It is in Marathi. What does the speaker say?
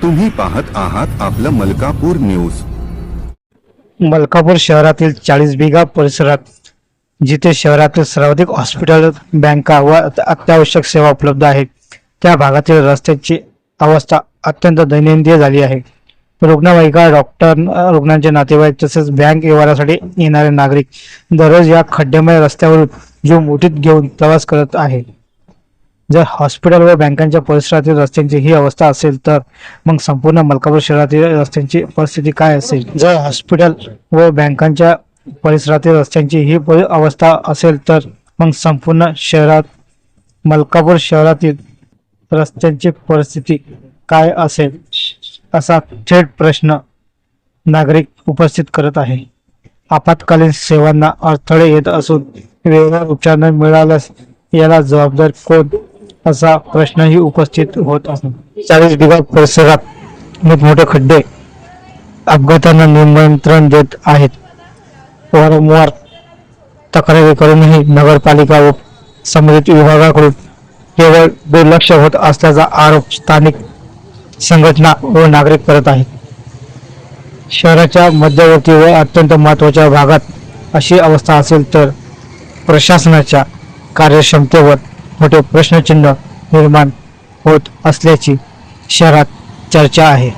तुम्ही पाहत आहात आपलं मलकापूर न्यूज। मलकापूर शहरातील 40 बिघा परिसरात जिथे शहरातील सर्वाधिक हॉस्पिटल, बँका व अत्यावश्यक सेवा उपलब्ध आहेत, त्या भागातील रस्त्याची अवस्था अत्यंत दयनीय झाली आहे। रुग्णवाहिका, डॉक्टर, रुग्णांचे नातेवाईक तसेच बँक व्यवहारासाठी येणारे नागरिक दररोज या खड्डेमय रस्त्यावरून जीव मुठीत घेऊन प्रवास करत आहेत। जर हॉस्पिटल व बँकांच्या परिसरातील रस्त्यांची ही अवस्था असेल तर मग संपूर्ण मलकापूर शहरातील रस्त्यांची परिस्थिती काय असेल? जर हॉस्पिटल व बँकांच्या परिसरातील रस्त्यांची ही अवस्था असेल तर मग संपूर्ण मलकापूर शहरातील रस्त्यांची परिस्थिती काय असेल, असा थेट प्रश्न नागरिक उपस्थित करत आहे। आपत्कालीन सेवांना अडथळे येत असून वेळेवर उपचार न मिळाल्यास याला जबाबदार कोण, असा प्रश्नही उपस्थित होत आहे। 40 बिघा परिसरात मोठमोठे खड्डे अपघातांना निमंत्रण देत आहेत। वारंवार तक्रारी करूनही नगरपालिका व संबंधित विभागाकडून केवळ दुर्लक्ष होत असल्याचा आरोप स्थानिक संघटना व नागरिक करत आहेत। शहराच्या मध्यवर्ती व अत्यंत महत्त्वाच्या भागात अशी अवस्था असेल तर प्रशासनाच्या कार्यक्षमतेवर मोठे प्रश्नचिन्ह निर्माण होत असल्याची शहरात चर्चा आहे।